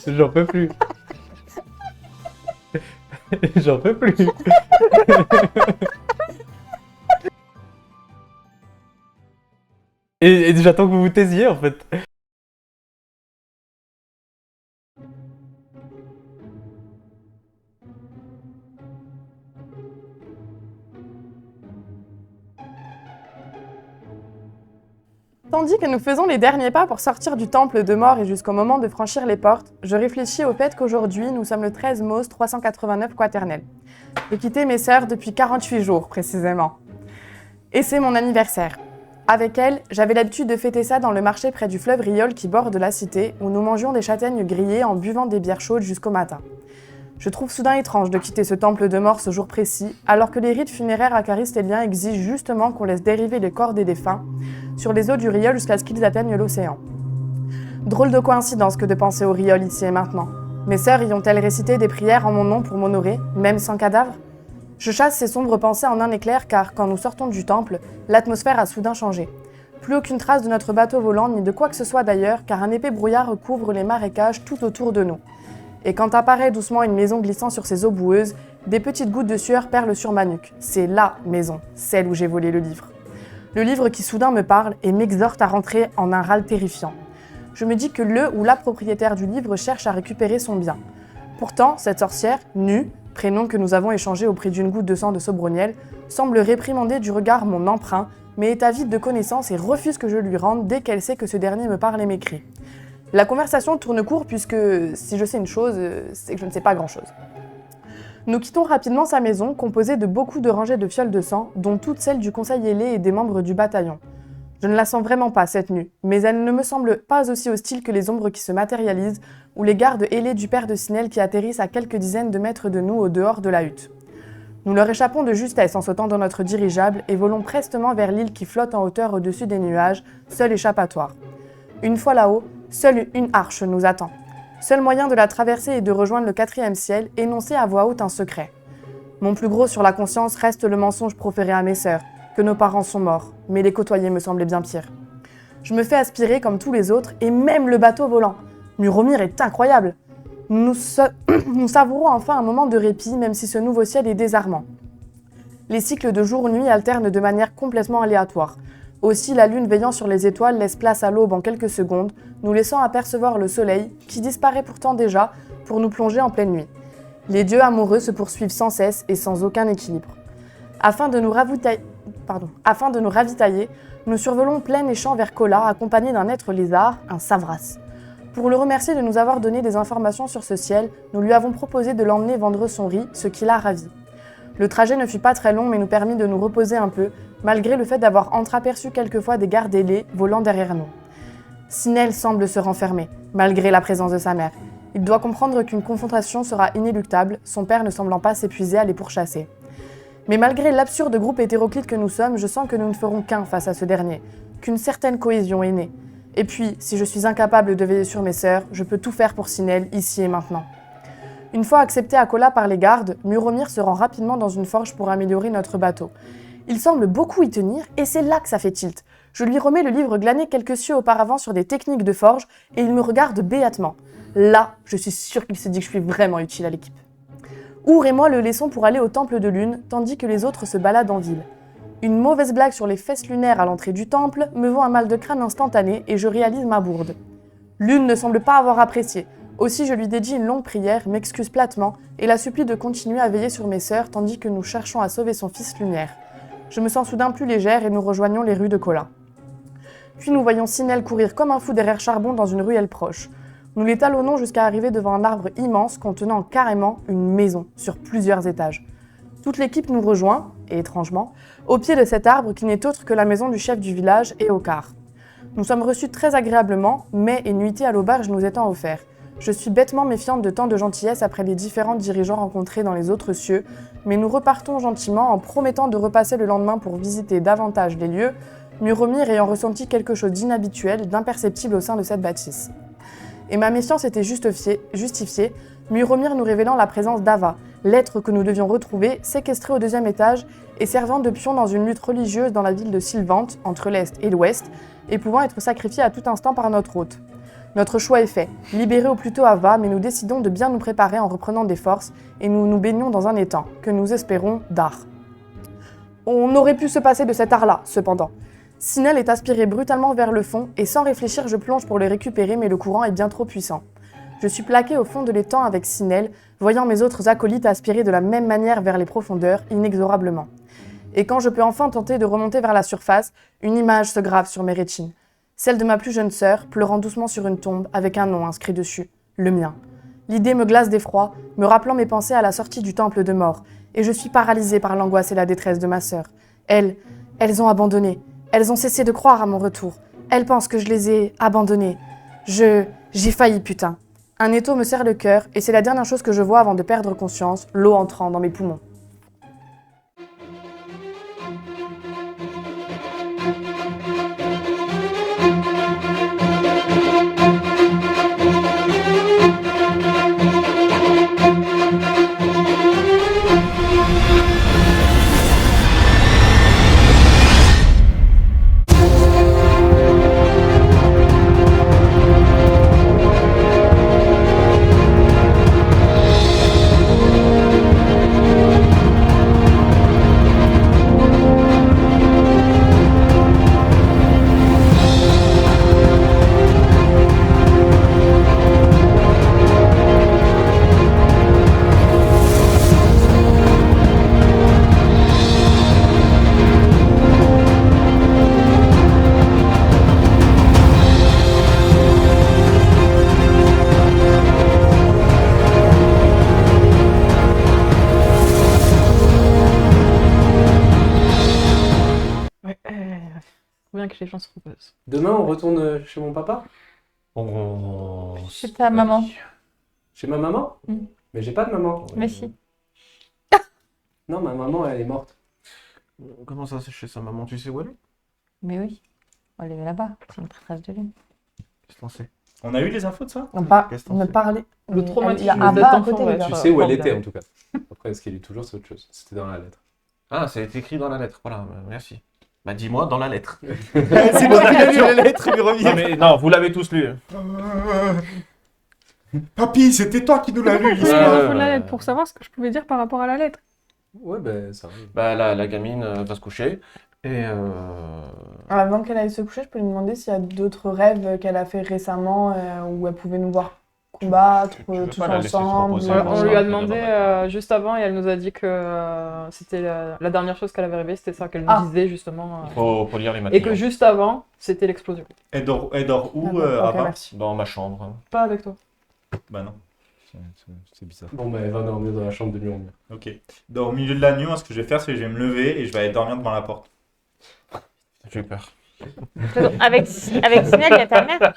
J'en peux plus. J'en peux plus. Et j'attends que vous vous taisiez en fait. Tandis que nous faisons les derniers pas pour sortir du temple de mort et jusqu'au moment de franchir les portes, je réfléchis au fait qu'aujourd'hui, nous sommes le 13 Mose 389 quaternel. J'ai quitté mes sœurs depuis 48 jours, précisément. Et c'est mon anniversaire. Avec elles, j'avais l'habitude de fêter ça dans le marché près du fleuve Riol qui borde la cité, où nous mangions des châtaignes grillées en buvant des bières chaudes jusqu'au matin. Je trouve soudain étrange de quitter ce temple de mort ce jour précis, alors que les rites funéraires acaristéliens exigent justement qu'on laisse dériver les corps des défunts sur les eaux du Riol jusqu'à ce qu'ils atteignent l'océan. Drôle de coïncidence que de penser au Riol ici et maintenant. Mes sœurs y ont-elles récité des prières en mon nom pour m'honorer, même sans cadavre ? Je chasse ces sombres pensées en un éclair car, quand nous sortons du temple, l'atmosphère a soudain changé. Plus aucune trace de notre bateau volant, ni de quoi que ce soit d'ailleurs, car un épais brouillard recouvre les marécages tout autour de nous. Et quand apparaît doucement une maison glissant sur ses eaux boueuses, des petites gouttes de sueur perlent sur ma nuque. C'est LA maison, celle où j'ai volé le livre. Le livre qui soudain me parle et m'exhorte à rentrer en un râle terrifiant. Je me dis que le ou la propriétaire du livre cherche à récupérer son bien. Pourtant, cette sorcière, nue, prénom que nous avons échangé au prix d'une goutte de sang de Sobroniel, semble réprimander du regard mon emprunt, mais est avide de connaissances et refuse que je lui rende dès qu'elle sait que ce dernier me parle et m'écrit. La conversation tourne court puisque, si je sais une chose, c'est que je ne sais pas grand-chose. Nous quittons rapidement sa maison, composée de beaucoup de rangées de fioles de sang, dont toutes celles du conseil ailé et des membres du bataillon. Je ne la sens vraiment pas, cette nuit, mais elle ne me semble pas aussi hostile que les ombres qui se matérialisent, ou les gardes ailés du père de Sinel qui atterrissent à quelques dizaines de mètres de nous au dehors de la hutte. Nous leur échappons de justesse en sautant dans notre dirigeable et volons prestement vers l'île qui flotte en hauteur au-dessus des nuages, seul échappatoire. Une fois là-haut, seule une arche nous attend. Seul moyen de la traverser est de rejoindre le 4e ciel, énoncer à voix haute un secret. Mon plus gros sur la conscience reste le mensonge proféré à mes sœurs, que nos parents sont morts, mais les côtoyer me semblait bien pire. Je me fais aspirer comme tous les autres, et même le bateau volant. Muromir est incroyable. Nous savourons enfin un moment de répit, même si ce nouveau ciel est désarmant. Les cycles de jour-nuit alternent de manière complètement aléatoire. Aussi, la lune veillant sur les étoiles laisse place à l'aube en quelques secondes, nous laissant apercevoir le soleil, qui disparaît pourtant déjà, pour nous plonger en pleine nuit. Les dieux amoureux se poursuivent sans cesse et sans aucun équilibre. Afin de nous ravitailler, nous survolons plaine et champ vers Kola, accompagnés d'un être lézard, un savras. Pour le remercier de nous avoir donné des informations sur ce ciel, nous lui avons proposé de l'emmener vendre son riz, ce qui l'a ravi. Le trajet ne fut pas très long, mais nous permit de nous reposer un peu, malgré le fait d'avoir entreaperçu quelquefois des gardes ailés volant derrière nous. Sinel semble se renfermer, malgré la présence de sa mère. Il doit comprendre qu'une confrontation sera inéluctable, son père ne semblant pas s'épuiser à les pourchasser. Mais malgré l'absurde groupe hétéroclite que nous sommes, je sens que nous ne ferons qu'un face à ce dernier, qu'une certaine cohésion est née. Et puis, si je suis incapable de veiller sur mes sœurs, je peux tout faire pour Sinel, ici et maintenant. Une fois accepté à Kola par les gardes, Muromir se rend rapidement dans une forge pour améliorer notre bateau. Il semble beaucoup y tenir, et c'est là que ça fait tilt. Je lui remets le livre glané quelques cieux auparavant sur des techniques de forge, et il me regarde béatement. Là, je suis sûre qu'il se dit que je suis vraiment utile à l'équipe. Our et moi le laissons pour aller au temple de lune, tandis que les autres se baladent en ville. Une mauvaise blague sur les fesses lunaires à l'entrée du temple me vaut un mal de crâne instantané et je réalise ma bourde. Lune ne semble pas avoir apprécié. Aussi, je lui dédie une longue prière, m'excuse platement et la supplie de continuer à veiller sur mes sœurs tandis que nous cherchons à sauver son fils lumière. Je me sens soudain plus légère et nous rejoignons les rues de Kola. Puis nous voyons Sinel courir comme un fou derrière Charbon dans une ruelle proche. Nous les talonnons jusqu'à arriver devant un arbre immense contenant carrément une maison sur plusieurs étages. Toute l'équipe nous rejoint, et étrangement, au pied de cet arbre qui n'est autre que la maison du chef du village et Okar. Nous sommes reçus très agréablement, mets et nuitées à l'auberge nous étant offerts. Je suis bêtement méfiante de tant de gentillesse après les différents dirigeants rencontrés dans les autres cieux, mais nous repartons gentiment en promettant de repasser le lendemain pour visiter davantage les lieux, Muromir ayant ressenti quelque chose d'inhabituel, d'imperceptible au sein de cette bâtisse. Et ma méfiance était justifiée, Muromir nous révélant la présence d'Ava, l'être que nous devions retrouver, séquestré au 2e étage et servant de pion dans une lutte religieuse dans la ville de Sylvante, entre l'Est et l'Ouest, et pouvant être sacrifié à tout instant par notre hôte. Notre choix est fait. Libéré au plus tôt Ava, mais nous décidons de bien nous préparer en reprenant des forces et nous nous baignons dans un étang, que nous espérons d'art. On aurait pu se passer de cet art-là, cependant. Sinel est aspiré brutalement vers le fond et sans réfléchir, je plonge pour le récupérer, mais le courant est bien trop puissant. Je suis plaqué au fond de l'étang avec Sinel, voyant mes autres acolytes aspirer de la même manière vers les profondeurs, inexorablement. Et quand je peux enfin tenter de remonter vers la surface, une image se grave sur mes rétines. Celle de ma plus jeune sœur, pleurant doucement sur une tombe, avec un nom inscrit dessus, le mien. L'idée me glace d'effroi, me rappelant mes pensées à la sortie du temple de mort, et je suis paralysée par l'angoisse et la détresse de ma sœur. Elles ont abandonné. Elles ont cessé de croire à mon retour. Elles pensent que je les ai abandonnées. J'ai failli, putain. Un étau me serre le cœur, et c'est la dernière chose que je vois avant de perdre conscience, l'eau entrant dans mes poumons. Ouais, faut bien que les gens se reposent. Demain, on retourne chez mon papa? Chez ta maman. Chez ma maman? Mm. Mais j'ai pas de maman. Mais si. Non, ma maman, elle est morte. Comment ça, c'est chez sa maman? Tu sais où elle est? Mais oui. On les met là-bas. C'est une trace de lune. Qu'est-ce qu'on sait? On a eu les infos de ça? Qu'est-ce qu'on Ne fait parler. Le traumatisme Il y a des un bas à enfants côté, va les être- gars. Tu sais où elle formidable. était, en tout cas. Après, ce qu'elle est toujours, c'est autre chose. C'était dans la lettre. Ah, c'est écrit dans la lettre. Voilà, merci. Bah, dis-moi dans la lettre. C'est moi qui l'ai lu la lettre, lui revient. Non, mais non, vous l'avez tous lu. Papy, c'était toi qui nous l'as lu, Oui, l'histoire. il Ouais, faut la ouais. lettre pour savoir ce que je pouvais dire par rapport à la lettre. Ouais, ben, ça arrive. Bah, la gamine va se coucher. Et Avant qu'elle aille se coucher, je peux lui demander s'il y a d'autres rêves qu'elle a fait récemment où elle pouvait nous voir combattre, Tu veux tous pas la laisser se ensemble. reposer, Ouais, comme on ça, lui a elle demandé devrait juste avant et elle nous a dit que c'était la dernière chose qu'elle avait rêvé, c'était ça qu'elle nous Ah. disait justement. faut lire les Et matins. que juste avant, c'était l'explosion. Elle dort où, D'accord, ok, Ava? merci. Dans ma chambre. Pas avec toi. Bah non. C'est bizarre. Bon, ben, elle va dormir dans la chambre de Murmure. Ok. Au milieu de la nuit, moi, ce que je vais faire, c'est que je vais me lever et je vais aller dormir devant la porte. J'ai eu peur. Avec Sinel, il y a ta mère.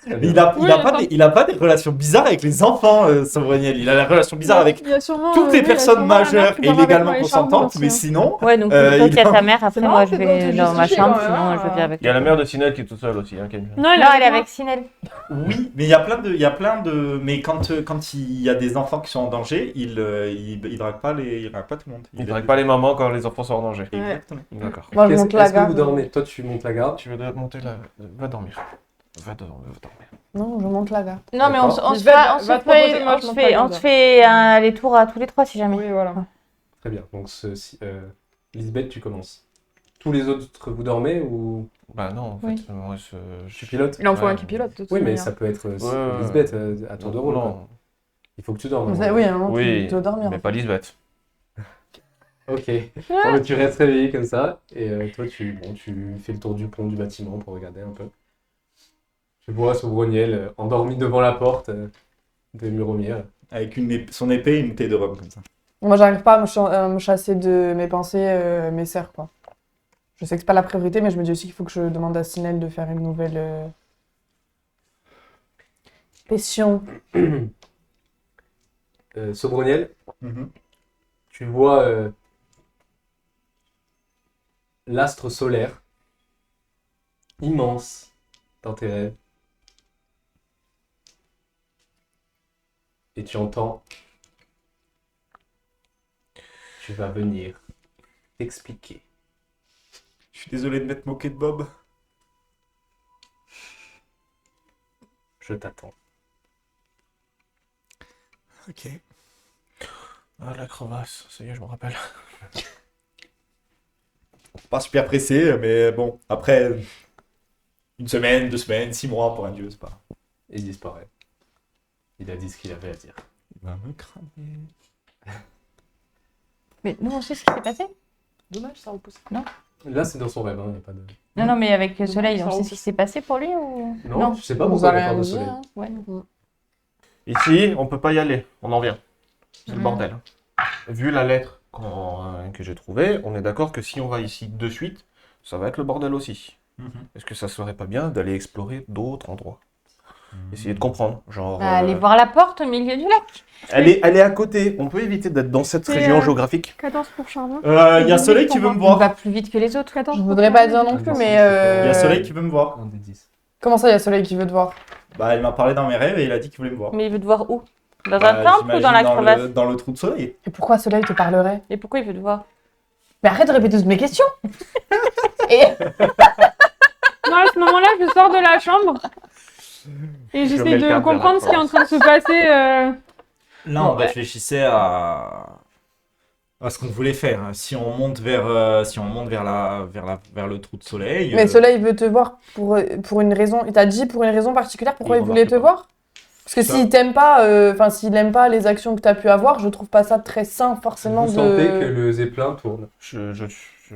Il a, Oui, pas il a pas des relations bizarres avec les enfants, Sobraniel. Il a la relation bizarre avec Il y a sûrement, toutes les oui, il y a personnes sûrement la mère majeures qui et dort avec légalement moi les charbons consentantes, aussi, mais hein. sinon, Ouais, donc il toi, il y a a- ta mère. Après, C'est moi, marrant, je c'est vais donc dans ma justifié, chambre. quand même, Sinon, hein. je vais avec Il y a la toi. mère de Sinel qui est toute seule aussi. Hein, Non, Non, elle est avec Sinel. oui, mais il y a plein de, mais quand il y a des enfants qui sont en danger, il drague pas il drague pas tout le monde. Il ne drague pas les mamans quand les enfants sont en danger. Exactement. D'accord. Moi, je Est-ce monte la est-ce que garde. vous dormez? Toi, tu montes la garde. Tu veux monter là? Va dormir. Va dormir. Non, je monte la garde. Non, mais on se D'accord. on se Va- fait- va on te se fait- proposer, moi, on je se monte fait- pas on garde. se fait les tours à tous les trois si jamais. Oui, voilà. Très bien. Donc, Lisbeth, tu commences. Tous les autres, vous dormez ou Bah non, en fait, Oui. moi, tu pilotes? Il en faut Ouais. un qui pilote. de toute Oui, mais manière. ça peut être Ouais. Lisbeth à tour de rôle. quoi. Non, Il faut que tu dormes. Oui, à un moment, oui, tu dois dormir. mais pas Lisbeth. Ok. Bon, mais tu restes réveillé comme ça, et toi, tu fais le tour du pont du bâtiment pour regarder un peu. Tu vois Sobroniel endormi devant la porte de Muromière. Avec son épée et une bouteille de rhum comme ça. Moi, j'arrive pas à me chasser de mes pensées, mes sœurs, quoi. Je sais que c'est pas la priorité, mais je me dis aussi qu'il faut que je demande à Sinel de faire une nouvelle question. Sobroniel, Mhm. tu vois l'astre solaire immense dans tes rêves. Et tu entends, tu vas venir t'expliquer. Je suis désolé de m'être moqué de Bob. Je t'attends. Ok. Ah, la crevasse, ça y est, je me rappelle. Pas super pressé, mais bon, après 1 semaine, 2 semaines, 6 mois pour un dieu, c'est pas. Il disparaît. Il a dit ce qu'il avait à dire. Il va me cramer. Mais nous, on sait ce qui s'est passé. Dommage, ça repousse. Là, c'est dans son rêve, il n'y a pas de... Non, non, mais avec le soleil, ça on sait repousse. ce qui s'est passé pour lui ou... Non, je sais pas On pourquoi nous a il rien parle de dit, soleil. hein. Ouais, non. Ici, on peut pas y aller, on en vient. C'est le Mm. bordel. Vu la lettre que j'ai trouvée, on est d'accord que si on va ici de suite, ça va être le bordel aussi. Est-ce que ça serait pas bien d'aller explorer d'autres endroits? Essayer de comprendre, genre... Bah, aller voir la porte au milieu du lac. Elle est à côté, on peut éviter d'être dans cette C'est, région géographique. 14 pour Charbon. Il y a Soleil qui veut me On voir. va plus vite que les autres. 14 Je pour voudrais pas Charbon. dire non plus, mais. Il y a Soleil qui veut me voir. Un des 10. Comment ça, il y a Soleil qui veut te voir? Bah, il m'a parlé dans mes rêves et il a dit qu'il voulait me voir. Mais il veut te voir où? Dans Bah, un temple ou dans la j'imagine crevasse? dans le trou de soleil. Et pourquoi Soleil te parlerait? Et pourquoi il veut te voir? Mais arrête de répéter toutes mes questions! Et. Non, à ce moment-là, je sors de la chambre et mets j'essaie le de cadre comprendre ce qui est en train de se passer. Là, on réfléchissait à ce qu'on voulait faire. Si on monte vers le trou de soleil. Mais Soleil veut te voir pour une raison. Il t'a dit pour une raison particulière pourquoi Il il voulait te remarque pas. voir? Parce que Ça. s'il t'aime pas, enfin s'il aime pas les actions que t'as pu avoir, je trouve pas ça très sain forcément Vous sentez que de. le zeppelin tourne.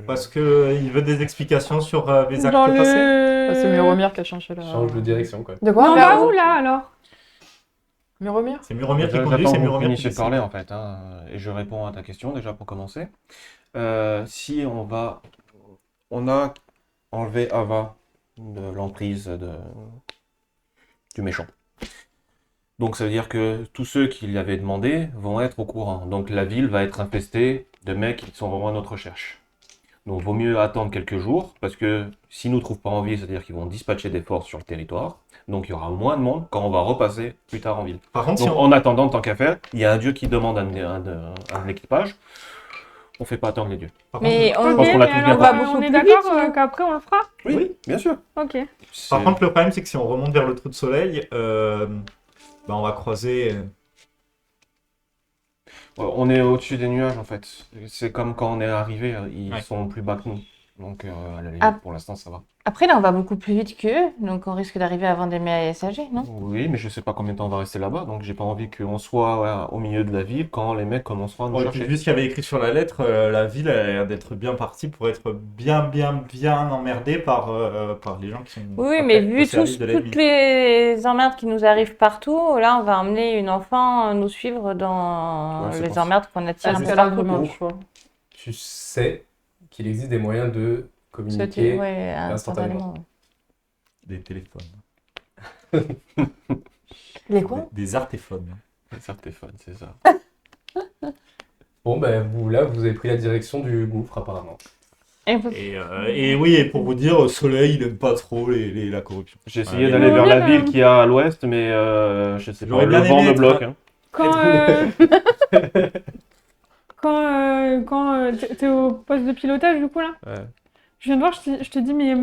Parce que il veut des explications sur les actes Dans passés. le... C'est Muromir qui a changé là. Change de direction, quoi. De Mais quoi? on Vers va où? où là alors? Muromir? C'est Muromir qui J'attends conduit, que c'est vous Muromir qui finissiez de décide. parler en fait, hein, et je réponds à ta question déjà pour commencer. Si on a enlevé Ava de l'emprise du méchant. Donc ça veut dire que tous ceux qui lui avaient demandé vont être au courant. Donc la ville va être infestée de mecs qui sont vraiment à notre recherche. Donc vaut mieux attendre quelques jours, parce que s'ils nous trouvent pas en ville, c'est-à-dire qu'ils vont dispatcher des forces sur le territoire. Donc il y aura moins de monde quand on va repasser plus tard en ville. Par contre, si Donc on... en attendant, tant qu'à faire, il y a un dieu qui demande un équipage. On fait pas attendre les dieux. par Mais contre- on pense Ok, qu'on l'a mais tous bien alors, compris. on beaucoup est plus d'accord vite, qu'après on le fera? Oui. Bien sûr. Ok. Par contre, le problème, c'est que si on remonte vers le trou de soleil, on va croiser. On est au-dessus des nuages en fait. C'est comme quand on est arrivé, ils Ouais. sont plus bas que nous. Donc à la limite, Ah. pour l'instant, ça va. Après, là, on va beaucoup plus vite qu'eux, donc on risque d'arriver avant des messagers, non? Oui, mais je sais pas combien de temps on va rester là-bas, donc j'ai pas envie qu'on soit au milieu de la ville quand les mecs commenceront à nous Bon, et puis, chercher. vu ce qu'il y avait écrit sur la lettre, la ville a l'air d'être bien partie pour être bien emmerdée par les gens qui sont Oui, après, mais au vu service de la toutes ville. les emmerdes qui nous arrivent partout, là, on va emmener une enfant nous suivre dans Ouais, c'est les pour ça. emmerdes qu'on attire un Parce peu qu'elle a partout. vraiment le choix. Tu sais qu'il existe des moyens de communiquer. C'était, ouais, instantanément. instantanément. Des téléphones. Les quoi? Des artéphones. C'est téléphone, c'est ça. Bon, ben vous avez pris la direction du gouffre apparemment. Et oui, et pour vous dire, Soleil, il aime pas trop la corruption. J'ai essayé Ouais, d'aller mais- vers la Muromir, ville qui est à l'ouest, mais je sais pas, J'aurais le bien vent aimé me bloque. être- Hein. Quand t'es au poste de pilotage du coup là, Ouais. je viens de voir, je te dis mais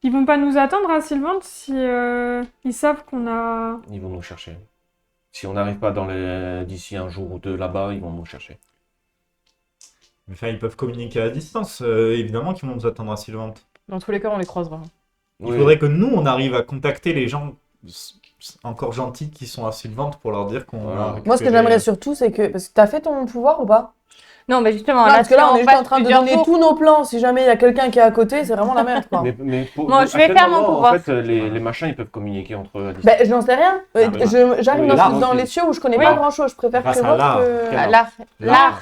ils vont pas nous attendre à Sylvante si ils savent qu'on a... Ils vont nous chercher. Si on n'arrive pas d'ici un jour ou deux là-bas, ils vont nous chercher. Enfin, ils peuvent communiquer à distance. Évidemment qu'ils vont nous attendre à Sylvante. Dans tous les cas, on les croisera. Il faudrait que nous, on arrive à contacter les gens encore gentils qui sont à Sylvante pour leur dire qu'on Voilà. a Moi, ce que récupéré- j'aimerais surtout, c'est que. Parce que t'as fait ton pouvoir ou pas? Non, mais justement, Non, là, parce que là, si on est juste passe en train de plusieurs donner jours- tous nos plans. Si jamais il y a quelqu'un qui est à côté, c'est vraiment la merde, quoi. Mais pour, Moi, à je vais quel faire mon moment, pouvoir. En fait, les machins, ils peuvent communiquer entre eux à distance. Ben, je n'en sais rien. mais J'arrive oui, dans, là, dans ok. les cieux où je connais Oui. pas grand chose. Je préfère Grâce à prévoir l'art. que. Quel L'art.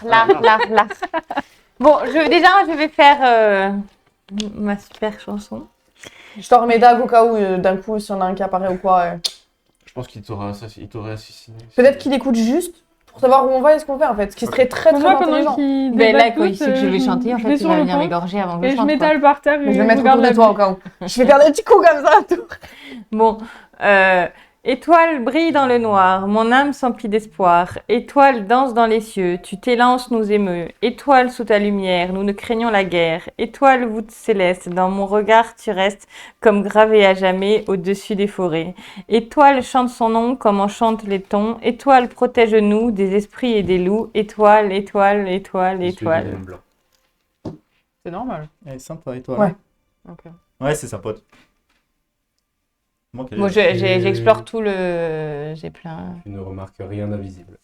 Bon, je vais faire ma super chanson. Je t'en remets dague au cas où, d'un coup, si on a un qui apparaît ou quoi. Je pense qu'il t'aurait assassiné. Peut-être qu'il écoute juste pour savoir où on va et ce qu'on fait, en fait. Ce qui serait très, Pour très moi, pendant intelligent. qu'ils Mais là, débattent quand il tous, sait que je vais chanter, en je fait, vais il sur va le venir pont m'égorger avant que et je je chante. quoi. m'étale par terre Je et vais mettre regarde autour de la toi vue. au cas où. Je fais faire des petits coups comme ça. Tout. Bon, Étoile brille dans le noir, mon âme s'emplit d'espoir. Étoile danse dans les cieux, tu t'élances, nous émeut. Étoile sous ta lumière, nous ne craignons la guerre. Étoile voûte céleste, dans mon regard tu restes, comme gravé à jamais au-dessus des forêts. Étoile chante son nom comme en chantent les tons. Étoile protège-nous des esprits et des loups. Étoile, étoile, étoile, Je suis étoile. Guillaume Blanc. C'est normal. Elle est sympa, et toi? Ouais. Ok. Ouais, c'est sa pote. Moi, Moi, j'explore tout le... J'ai plein... Tu ne remarques rien d'invisible.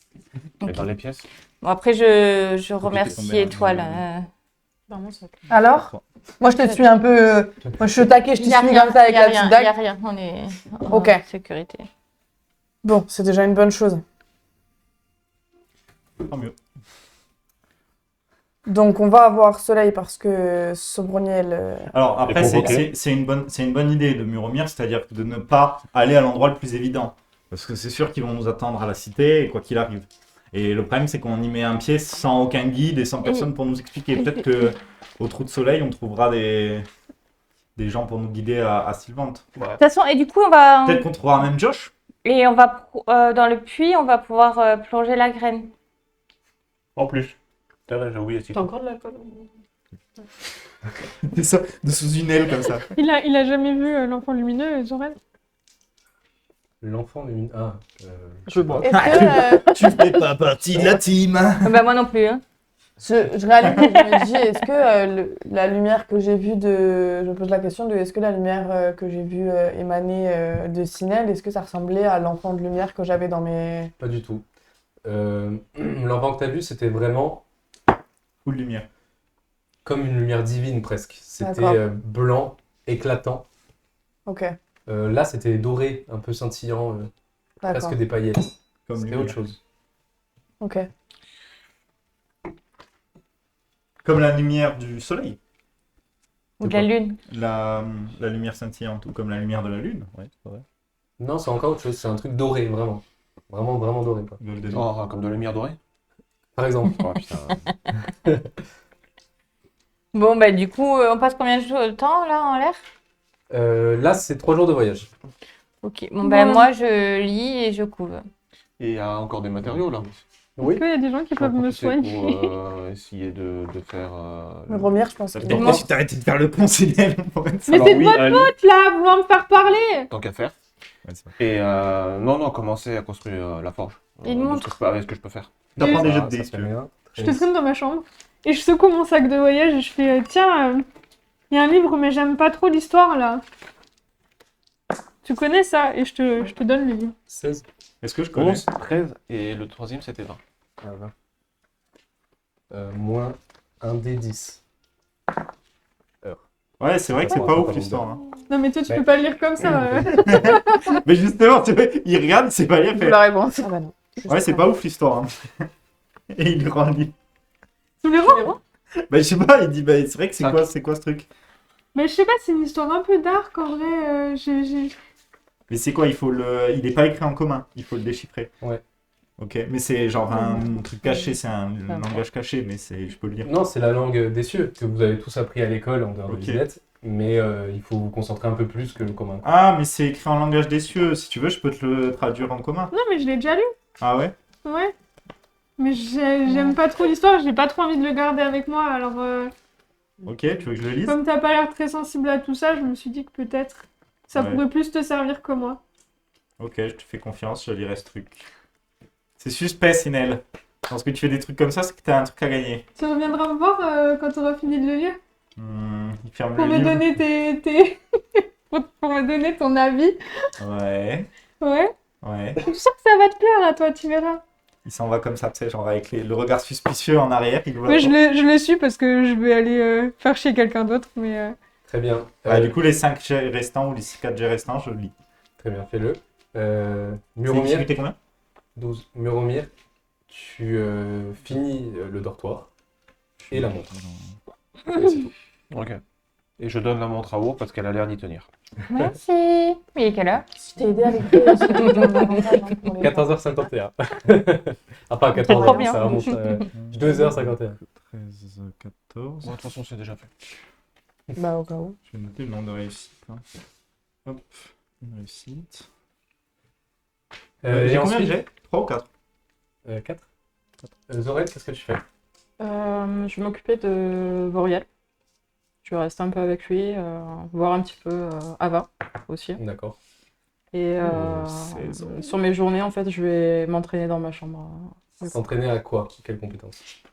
Et dans les pièces? Bon, après, je Faut remercie tomber un Étoile. peu. Alors, moi je te suis un peu. Moi je suis taquée, je te Il y a suis rien, comme ça avec il y a la rien, petite il y a dague. rien. On est Ok. en sécurité. Bon, c'est déjà une bonne chose. Tant mieux. Donc on va avoir Soleil parce que Sobroniel. Alors après, Et convoquer. c'est une bonne idée de Muromir, c'est-à-dire de ne pas aller à l'endroit le plus évident. Parce que c'est sûr qu'ils vont nous attendre à la cité, quoi qu'il arrive. Et le problème, c'est qu'on y met un pied sans aucun guide et sans personne pour nous expliquer. Peut-être que au trou de soleil, on trouvera des gens pour nous guider à Sylvante. De toute façon, et du coup, on va... Peut-être qu'on trouvera même Josh. Et on va... dans le puits, on va pouvoir plonger la graine. En plus. T'as vrai, j'ai oublié. T'as encore de l'alcool? De sous une aile comme ça. Il a jamais vu l'enfant lumineux, Zorel? L'enfant lumineux. Ah. Je bois. Est-ce que. Tu fais pas partie de la team. Bah, moi non plus. Hein. Je réalise que je me dis, est-ce que la lumière que j'ai vue de. Je pose la question de est-ce que la lumière que j'ai vue émaner de Sinel, est-ce que ça ressemblait à l'enfant de lumière que j'avais dans mes. Pas du tout. L'enfant que tu as vu, c'était vraiment Full lumière. comme une lumière divine presque. C'était D'accord. blanc, éclatant. Ok, Là, c'était doré, un peu scintillant, d'accord. presque des paillettes. Comme C'était lumière. autre chose. Ok. Comme la lumière du soleil. Ou de la lune. La lumière scintillante. Ou comme la lumière de la lune. Ouais, c'est vrai. Non, c'est encore autre chose. C'est un truc doré, vraiment. Vraiment, vraiment doré, quoi. Golden. Oh, comme de la lumière dorée? Par exemple. Oh putain. Bon, bah du coup, on passe combien de temps là en l'air? Là, c'est 3 jours de voyage. Ok, bon ben Bon. moi je lis et je couve. Et il y a encore des matériaux là. Oui. Est-ce qu'il y a des gens qui peuvent me soigner? Pour essayer de faire. Remire, je pense. Ça que- dépend. Peut-être que si t'arrêtais de faire le con, c'est elle. Mais c'est de votre faute là, vouloir me faire parler! Tant qu'à faire. Ouais, c'est vrai. Et non, commencer à construire la forge. Il de montre. avec ce que je peux faire. T'apprends des Ah, jeux de ça dés, si fait tu veux. rien. Je te traîne dans ma chambre et je secoue mon sac de voyage et je fais tiens, il y a un livre mais j'aime pas trop l'histoire là. Tu connais ça? Et je te donne le livre. 16. Est-ce que je connais? 11, 13 et le troisième c'était 20. Ah, 20. Moins 1 des 10. Ouais, c'est vrai que c'est Ouais, pas c'est ouf pas l'histoire. Hein. Non mais toi tu Ouais. peux pas le lire comme ça. Mais justement, tu vois, il regarde, c'est pas lire. D'où Fait... la réponse. Ah bah non. Ouais, c'est pas ouf l'histoire. Hein. Et il grandit. Sous les rangs? Bah, je sais pas, il dit, bah, c'est vrai que Ah. c'est quoi ce truc? Mais je sais pas, c'est une histoire un peu dark en vrai. Mais c'est quoi, il est pas écrit en commun, il faut le déchiffrer. Ouais. Ok, mais c'est genre un truc caché, c'est un langage caché, mais je peux le lire. Non, c'est la langue des cieux que vous avez tous appris à l'école en dehors de Ok. Lisbeth. Mais il faut vous concentrer un peu plus que le commun. Ah, mais c'est écrit en langage des cieux, si tu veux, je peux te le traduire en commun. Non mais je l'ai déjà lu. Ah ouais? Ouais. Mais j'aime pas trop l'histoire, j'ai pas trop envie de le garder avec moi. Alors Ok, tu veux que je le lise? comme t'as pas l'air très sensible à tout ça, je me suis dit que peut-être ça Ouais. pourrait plus te servir que moi. Ok, je te fais confiance, je lirai ce truc. C'est suspect, Sinel. Lorsque tu fais des trucs comme ça, c'est que t'as un truc à gagner. Tu reviendras me voir quand t'auras fini de le lire Il ferme pour le me livre. donner pour me donner ton avis. Ouais, Ouais. ouais. Je suis sûre que ça va te plaire à toi, tu verras. Il s'en va comme ça, tu sais, genre avec le regard suspicieux en arrière. Il voit... Mais je le suis parce que je vais aller faire chier quelqu'un d'autre. Mais Très bien. Ouais, du coup, les 5 G restants ou les 4 G restants, je le lis. Très bien, fais-le. C'est Muromir, difficulté combien? 12. Muromir, tu finis le dortoir et la montre. Et c'est tout. Ok. Et je donne la montre à Wo parce qu'elle a l'air d'y tenir. Merci. Il est quelle heure? Je t'ai aidé à l'écrire. 14h51. Ah, pas 14h, Trop bien. ça remonte 2h51. 13, 14. Bon, de toute façon, c'est déjà fait. Bah au cas où. Je vais noter le nombre de réussites. Hein. Hop, une réussite. Et J'ai combien de ensuite, jets 3 ou 4? 4. Zorel, qu'est-ce que tu fais? Je vais m'occuper de Voriel. Je vais rester un peu avec lui, voir un petit peu Ava aussi. D'accord. Et sur mes journées, en fait, je vais m'entraîner dans ma chambre. S'entraîner à quoi? Quelle compétence?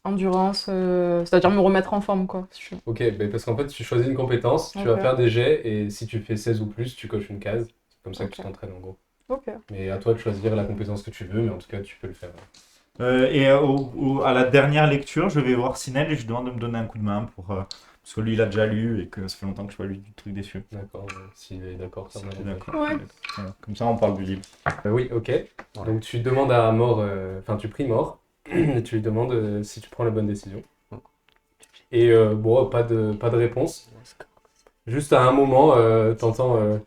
Endurance, c'est-à-dire me remettre en forme, quoi. Si je- Ok, parce qu'en fait, tu choisis une compétence, tu vas Ok. faire des jets, et si tu fais 16 ou plus, tu coches une case. C'est comme ça que tu Ok. t'entraînes en gros. Ok. Mais à toi de choisir la compétence que tu veux, mais en tout cas, tu peux le faire. À la dernière lecture, je vais voir Sinel et je demande de me donner un coup de main parce que lui il a déjà lu et que ça fait longtemps que je vois lui du truc déçu. D'accord, s'il est d'accord, ça Si va. tu es d'accord. Ouais. Voilà. Comme ça, on parle du livre. Oui, ok. Donc tu demandes à Mort, enfin tu pries Mort, et tu lui demandes si tu prends la bonne décision. Et bon, pas de réponse. Juste à un moment, t'entends.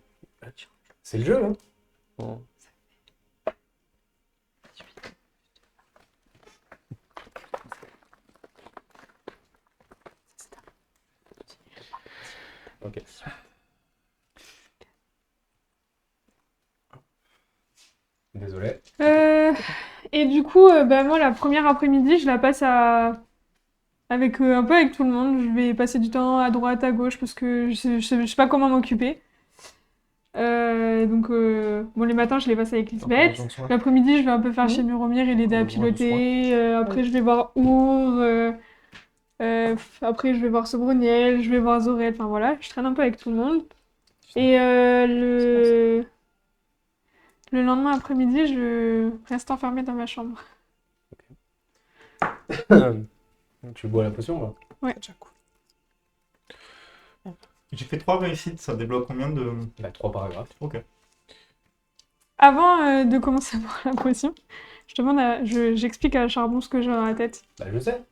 C'est le jeu, hein? Ok. Désolé. Et du coup, bah, moi, la première après-midi, je la passe avec, un peu avec tout le monde. Je vais passer du temps à droite, à gauche, parce que je sais pas comment m'occuper. Donc, bon, les matins, je les passe avec Lisbeth. L'après-midi, je vais un peu faire chez Muromir et l'aider à piloter. Après, je vais voir Our. Après, je vais voir Sobroniel, je vais voir Zorel. Enfin, voilà, je traîne un peu avec tout le monde. Et le lendemain après-midi, je reste enfermée dans ma chambre. Tu bois la potion, là? Ouais. J'ai fait 3 réussites, ça débloque combien de. Bah, 3 paragraphes. Ok. Avant de commencer à boire la potion, j'explique à Charbon ce que j'ai dans la tête. Bah, je sais.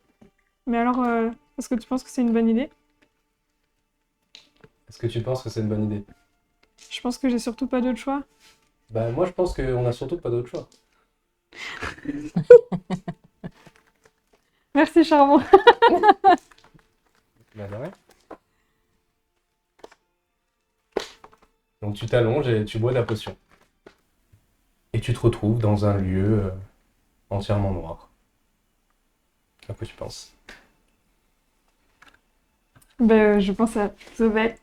Mais alors, est-ce que tu penses que c'est une bonne idée? Est-ce que tu penses que c'est une bonne idée? Je pense que j'ai surtout pas d'autre choix. Bah, moi, je pense qu'on a surtout pas d'autre choix. Merci Charbon. Bah, de rien. Donc, tu t'allonges et tu bois de la potion. Et tu te retrouves dans un lieu entièrement noir. À quoi tu penses? Ben, je pense à Zovet.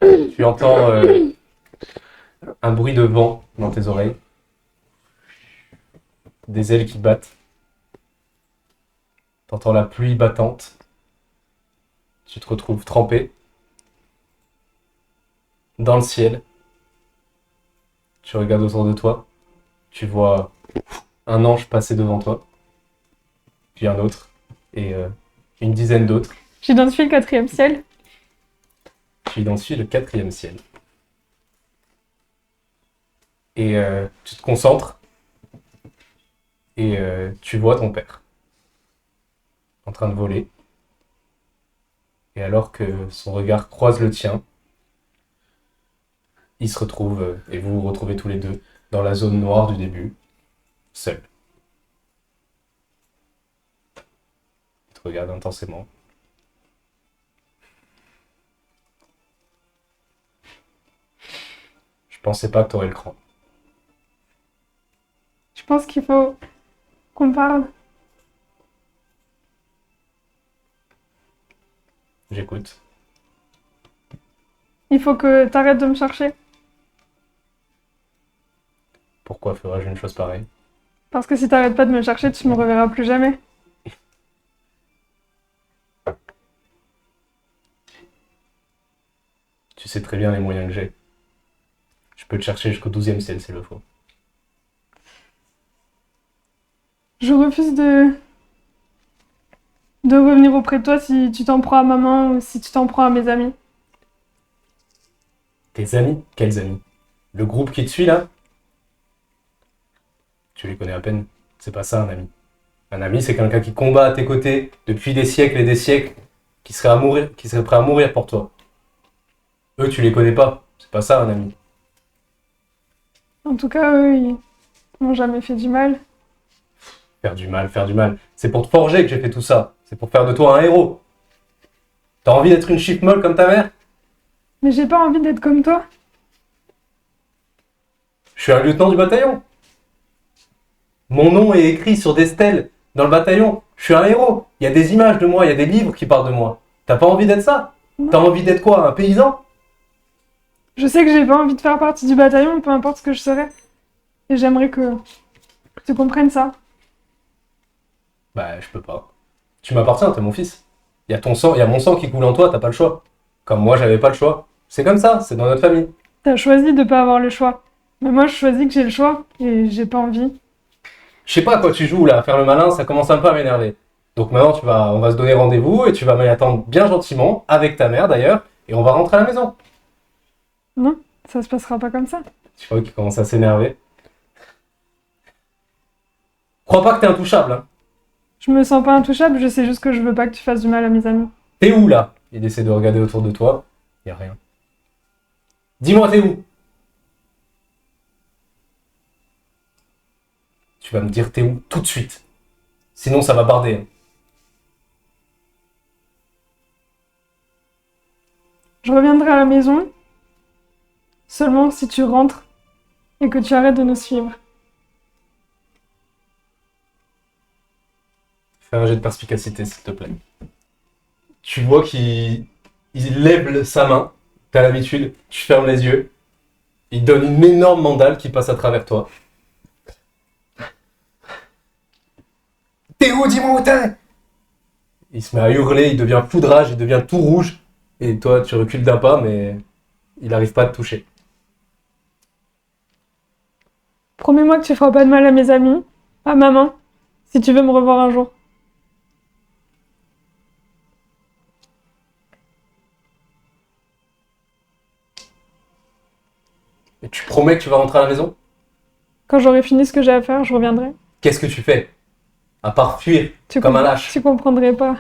Tu entends un bruit de vent dans tes oreilles. Des ailes qui battent. T'entends la pluie battante. Tu te retrouves trempé dans le ciel. Tu regardes autour de toi. Tu vois un ange passer devant toi. Puis un autre. Et une dizaine d'autres. J'identifie le 4e ciel. Tu identifies le 4e ciel. Et tu te concentres. Et tu vois ton père. En train de voler. Et alors que son regard croise le tien, il se retrouve, et vous vous retrouvez tous les deux, dans la zone noire du début, seul. Il te regarde intensément. Je pensais pas que t'aurais le cran. Je pense qu'il faut qu'on parle. J'écoute. Il faut que t'arrêtes de me chercher. Pourquoi ferais-je une chose pareille? Parce que si t'arrêtes pas de me chercher, tu me reverras plus jamais. Tu sais très bien les moyens que j'ai. Je peux te chercher jusqu'au 12e ciel s'il le faut. Je refuse de revenir auprès de toi si tu t'en prends à maman ou si tu t'en prends à mes amis. Tes amis? Quels amis? Le groupe qui te suit là? Tu les connais à peine. C'est pas ça un ami. Un ami, c'est quelqu'un qui combat à tes côtés depuis des siècles et des siècles, qui serait prêt à mourir pour toi. Eux, tu les connais pas. C'est pas ça un ami. En tout cas, eux, ils m'ont jamais fait du mal. Faire du mal, faire du mal. C'est pour te forger que j'ai fait tout ça. C'est pour faire de toi un héros. T'as envie d'être une chiffre molle comme ta mère? Mais j'ai pas envie d'être comme toi. Je suis un lieutenant du bataillon. Mon nom est écrit sur des stèles dans le bataillon. Je suis un héros. Il y a des images de moi, il y a des livres qui parlent de moi. T'as pas envie d'être ça? T'as envie d'être quoi? Un paysan? Je sais que j'ai pas envie de faire partie du bataillon, peu importe ce que je serais. Et j'aimerais que tu comprennes ça. Bah, je peux pas. Tu m'appartiens, t'es mon fils. Il y a ton sang, il y a mon sang qui coule en toi, t'as pas le choix. Comme moi, j'avais pas le choix. C'est comme ça, c'est dans notre famille. T'as choisi de pas avoir le choix. Mais moi, je choisis que j'ai le choix et j'ai pas envie. Je sais pas à quoi tu joues là, faire le malin, ça commence un peu à m'énerver. Donc maintenant, on va se donner rendez-vous et tu vas m'y attendre bien gentiment, avec ta mère d'ailleurs, et on va rentrer à la maison. Non, ça se passera pas comme ça. Tu vois qu'il commence à s'énerver. Crois pas que t'es intouchable, hein. Je me sens pas intouchable, je sais juste que je veux pas que tu fasses du mal à mes amis. T'es où là? Il essaie de regarder autour de toi, y a rien. Dis-moi, t'es où? Tu vas me dire t'es où tout de suite. Sinon ça va barder, hein. Je reviendrai à la maison seulement si tu rentres et que tu arrêtes de nous suivre. Fais un jet de perspicacité, s'il te plaît. Tu vois il lève sa main, t'as l'habitude, tu fermes les yeux, il donne une énorme mandale qui passe à travers toi. T'es où? Dis-moi où t'es! Il se met à hurler, il devient fou de rage, il devient tout rouge, et toi tu recules d'un pas, mais il n'arrive pas à te toucher. Promets-moi que tu feras pas de mal à mes amis, à maman, si tu veux me revoir un jour. Et tu promets que tu vas rentrer à la maison? Quand j'aurai fini ce que j'ai à faire, je reviendrai. Qu'est-ce que tu fais? À part fuir, comme un lâche. Tu comprendrais pas.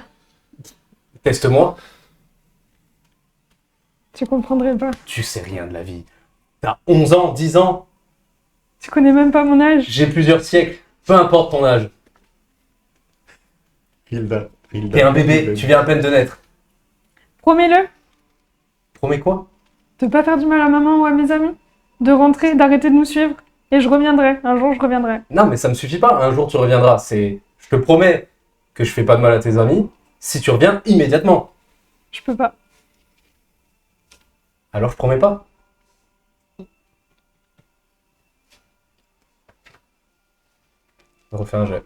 Teste-moi. Tu comprendrais pas. Tu sais rien de la vie. T'as 11 ans, 10 ans. Tu connais même pas mon âge. J'ai plusieurs siècles. Peu importe ton âge. Hilda. T'es un bébé, tu viens à peine de naître. Promets-le, Promets quoi? de pas faire du mal à maman ou à mes amis. De rentrer, d'arrêter de nous suivre. Et je reviendrai. Un jour, je reviendrai. Non, mais ça me suffit pas. Un jour, tu reviendras. Je te promets que je fais pas de mal à tes amis si tu reviens immédiatement. Je peux pas. Alors, je promets pas. Refais un jet.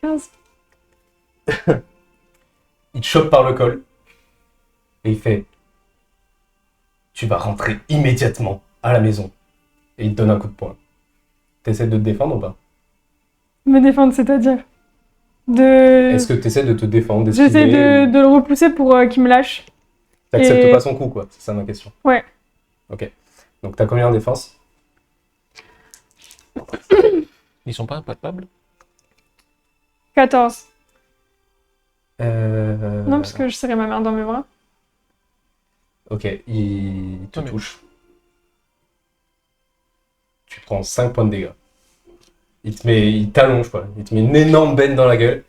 15. Il te chope par le col. Et il fait: tu vas rentrer immédiatement à la maison. Et il te donne un coup de poing. T'essaies de te défendre ou pas? Me défendre, c'est-à-dire Est-ce que t'essaies de te défendre, d'esquiver, J'essaie ou de le repousser pour qu'il me lâche. t'acceptes et- pas son coup, quoi? C'est ça ma question. Ouais. Ok. Donc t'as combien en défense? Ils sont pas implacables? 14. Euh... Non, parce que je serrais ma mère dans mes bras. Ok, il te Non, mais- touche. Tu prends 5 points de dégâts. Il t'allonge, quoi. Il te met une énorme benne dans la gueule.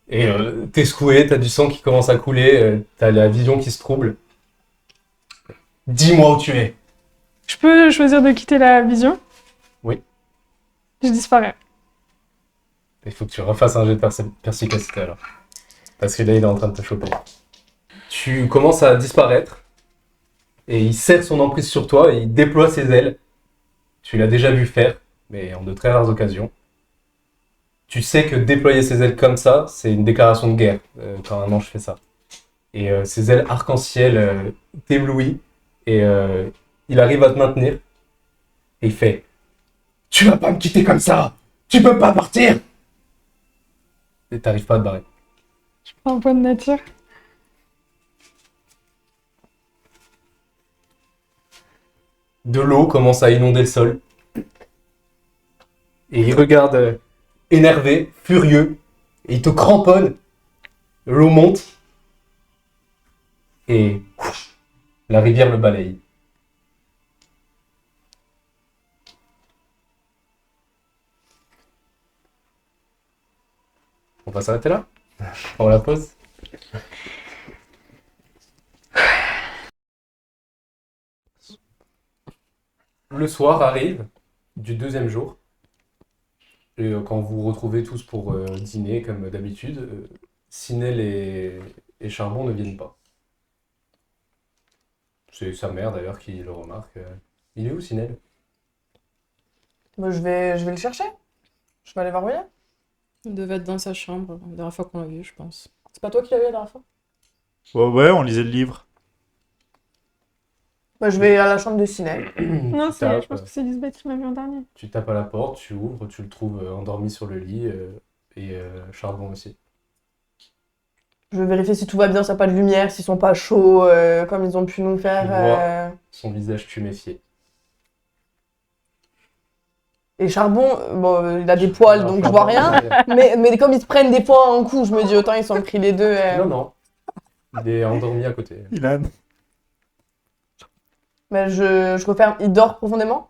Et t'es secoué, t'as du sang qui commence à couler, t'as la vision qui se trouble. Dis-moi où tu es. Je peux choisir de quitter la vision. Oui. Je disparais. Il faut que tu refasses un jet de perspicacité alors. Parce que là, il est en train de te choper. Tu commences à disparaître. Et il serre son emprise sur toi et il déploie ses ailes. Tu l'as déjà vu faire, mais en de très rares occasions. Tu sais que déployer ses ailes comme ça, c'est une déclaration de guerre quand un ange fait ça. Et ses ailes arc-en-ciel t'éblouissent et il arrive à te maintenir. Et il fait: tu vas pas me quitter comme ça! Tu peux pas partir! Et t'arrives pas à te barrer. Un point de nature. De l'eau commence à inonder le sol. Et il regarde énervé, furieux, et il te cramponne. L'eau monte. Et la rivière le balaye. On va s'arrêter là? On la pause? Le soir arrive du deuxième jour. Et quand vous vous retrouvez tous pour dîner, comme d'habitude, Sinel et Charbon ne viennent pas. C'est sa mère d'ailleurs qui le remarque. Il est où, Sinel? Bah, je vais le chercher. Je vais aller voir William. Il devait être dans sa chambre, la dernière fois qu'on l'a vu, je pense. C'est pas toi qui l'as vu la dernière fois? Ouais, on lisait le livre. Bah, je vais à la chambre de Sinel. Non, Tu tapes, je pense que c'est Lisbeth qui m'a vu en dernier. tu tapes à la porte, tu ouvres, tu le trouves endormi sur le lit, et Charbon aussi. Je vais vérifier si tout va bien, s'il n'y a pas de lumière, s'ils sont pas chauds, comme ils ont pu nous faire. Tu vois. Son visage tuméfié. Et Charbon, bon, il a des poils, donc je vois rien. Mais comme ils se prennent des fois en coup, je me dis autant ils sont pris les deux. Non, non. Il est endormi à côté. Ilan. Mais je referme. Il dort profondément?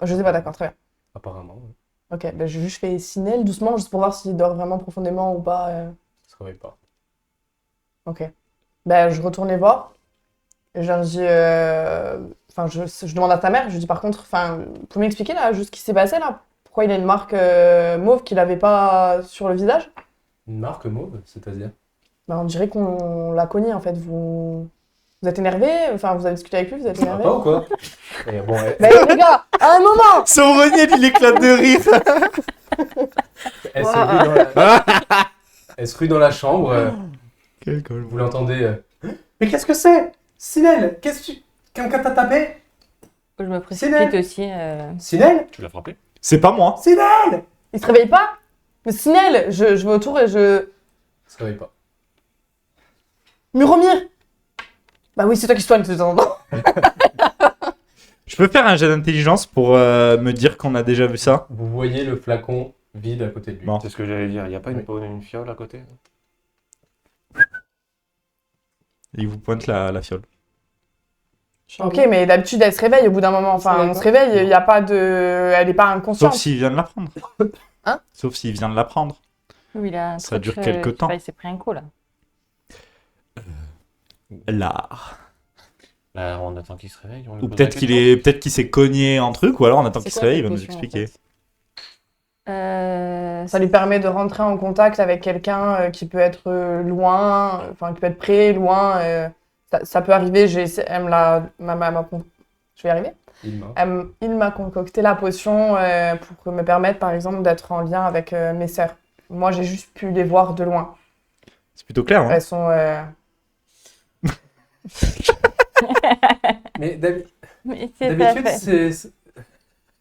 Je sais pas, d'accord, très bien. Apparemment, Ok, ben je fais Sinel doucement, juste pour voir s'il dort vraiment profondément ou pas. il se réveille pas. Ok. Ben je retourne les voir. Et je leur dis. Enfin, je demande à ta mère, je lui dis par contre, enfin, vous pouvez m'expliquer là, juste ce qui s'est passé là? Pourquoi il a une marque mauve qu'il avait pas sur le visage? Une marque mauve, c'est-à-dire? Ben on dirait qu'on l'a cogné en fait. Vous êtes énervé? Enfin, vous avez discuté avec lui, vous êtes Ça va énervé? pas ou quoi? Et bon, Ben les gars, à un moment! Sauroniel, il éclate de rire. elle se rue dans la... elle se rue dans la chambre. Quel col. Vous l'entendez. Mais qu'est-ce que c'est? Sinel, qu'est-ce que tu... Quelqu'un t'a tapé? Je me Sinel. précipite aussi. Sinel? Tu l'as frappé? C'est pas moi. Sinel! Il se réveille pas? Mais Sinel, je vais autour et je. Il se réveille pas. Muromir! Bah oui, c'est toi qui soigne de temps en temps. Je peux faire un jet d'intelligence pour me dire qu'on a déjà vu ça. Vous voyez le flacon vide à côté de lui. Bon. C'est ce que j'allais dire. Il n'y a pas Oui. une fiole à côté? Et il vous pointe la fiole. Ok, mais d'habitude, elle se réveille au bout d'un moment. Enfin, on se réveille, il n'y a pas de. Elle est pas inconsciente. Sauf s'il vient de la prendre. Hein? Sauf s'il vient de la prendre. Oui, il a un Ça truc, dure je quelque sais temps. pas, il s'est pris un coup là. L'art. Là, on attend qu'il se réveille. On lui Ou pose peut-être la qu'il question. est, peut-être qu'il s'est cogné en truc, ou alors on attend C'est qu'il se quoi réveille, il cette va nous potion, en expliquer. fait Ça lui permet de rentrer en contact avec quelqu'un qui peut être loin, enfin, qui peut être près, loin. Ça peut arriver, elle me l'a. Je vais y arriver. Il m'a concocté la potion pour me permettre, par exemple, d'être en lien avec mes sœurs. Moi, j'ai juste pu les voir de loin. C'est plutôt clair, hein. Elles sont. Mais Mais c'est d'habitude,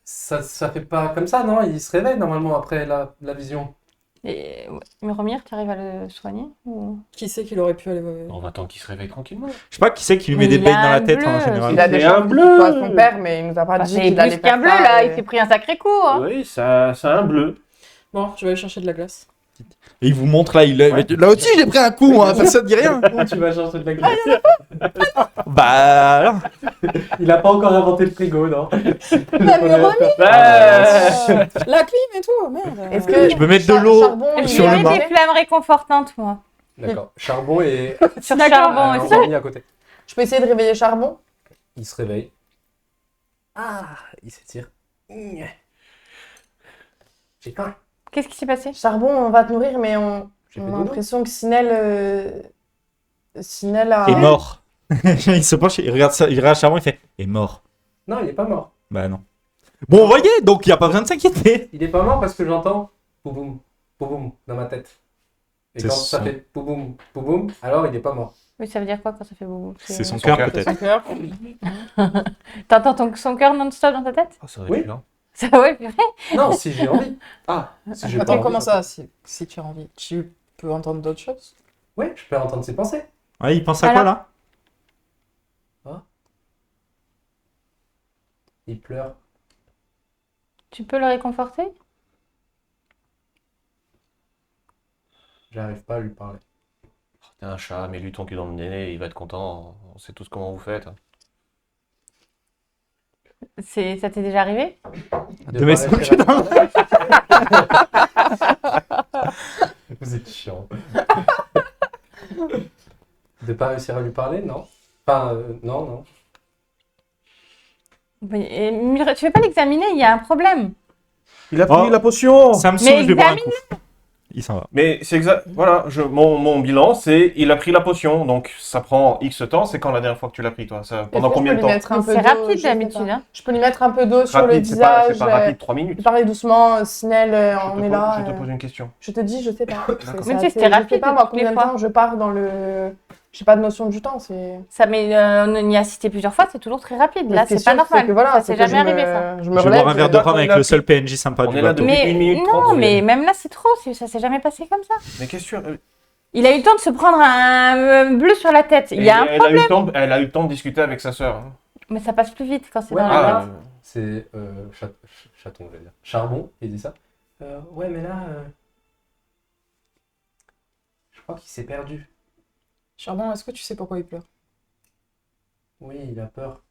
ça fait. ça fait pas comme ça, non? Il se réveille normalement après la vision. Et Muromir, tu arrives à le soigner ou... Qui c'est qu'il aurait pu aller. On attend qu'il se réveille tranquillement. Je sais pas qui c'est qui lui met Mais des il beignes a dans la un tête bleu, en Il général. a des C'est choses un qui bleu. sont à son père, mais il nous a pas Bah, dit c'est qu'il allait plus qu'un faire bleu ça, là, et- il s'est pris un sacré coup. Hein. Oui, c'est un bleu. Bon, je vais aller chercher de la glace. Et il vous montre là, là aussi j'ai pris un coup, moi, personne dit rien. Où tu vas changer de la glace? Bah alors. Il a pas encore inventé le frigo, non? La Muromir La clim et tout, merde. Est-ce que Je peux mettre de l'eau Charbon, Je sur lui le mets bain. des flammes réconfortantes, moi. D'accord. Charbon et Sur charbon aussi. endormi à côté. je peux essayer de réveiller Charbon? Il se réveille. Ah, il s'étire. J'ai faim. Qu'est-ce qui s'est passé? Charbon, on va te nourrir, mais on J'ai a fait dodo. l'impression que Sinel a. Est mort. Il se penche, il regarde ça, il regarde Charbon, il fait est mort. Non, il est pas mort. Bah non. Bon, vous voyez, donc il y a pas besoin de s'inquiéter. Il est pas mort parce que j'entends pouboum, pouboum dans ma tête. Et C'est quand ça son- fait pouboum, pouboum, alors il est pas mort. Oui, ça veut dire quoi quand ça fait boubou? C'est son Son cœur cœur, peut-être. Son cœur. T'entends son cœur non-stop dans ta tête? Oh, ça aurait Oui. pu, hein. Ça ouais, purée. Non, si j'ai envie. Ah, si j'ai pas Attends, envie, comment non. ça si tu as envie? Tu peux entendre d'autres choses? Oui, je peux entendre ses pensées. Ouais, il pense à quoi là? Il pleure. Tu peux le réconforter? J'arrive pas à lui parler. T'es un chat, mets-lui ton cul dans le nez, il va être content. On sait tous comment vous faites. Ça t'est déjà arrivé? De mettre son cul dans Vous êtes chiant. De pas réussir à lui parler, non? Enfin, non. Oui, et tu veux pas l'examiner, il y a un problème. Il a pris Oh. la potion. Ça me Mais saoule, je vais boire un examine- coup. Il s'en va. Mais c'est exact. Voilà, mon bilan, c'est il a pris la potion. Donc ça prend X temps. C'est quand la dernière fois que tu l'as pris, toi? Pendant combien de temps? C'est rapide d'habitude. Hein. Je peux lui mettre un peu d'eau sur le Rapide, c'est pas visage. rapide, 3 minutes. Parler doucement, Sinel, on est Je là. te pose une question. Je te dis, je sais pas. Même si c'était rapide Je sais pas moi toutes les combien de fois. temps je pars dans le. J'ai pas de notion du temps. C'est. Ça, mais on y a assisté plusieurs fois, c'est toujours très rapide. Là, c'est sûr, pas normal. que voilà, ça c'est s'est que jamais arrivé, ça. Je me Je vais relève. boire un verre de rhum avec il a le seul pris- PNJ sympa On du est là bateau. depuis Mais 1 minute non, 30. mais même là, c'est trop. Ça s'est jamais passé comme ça. Mais qu'est-ce que tu... Il a eu le temps de se prendre un bleu sur la tête. Il y a un problème. Elle a eu le temps de discuter avec sa sœur. Hein. Mais ça passe plus vite quand c'est Ouais, dans ah, la là, tête. c'est chaton, je vais dire. Charbon, il dit ça. Ouais, mais là, je crois qu'il s'est perdu. Charbon, est-ce que tu sais pourquoi il pleure? Oui, il a peur.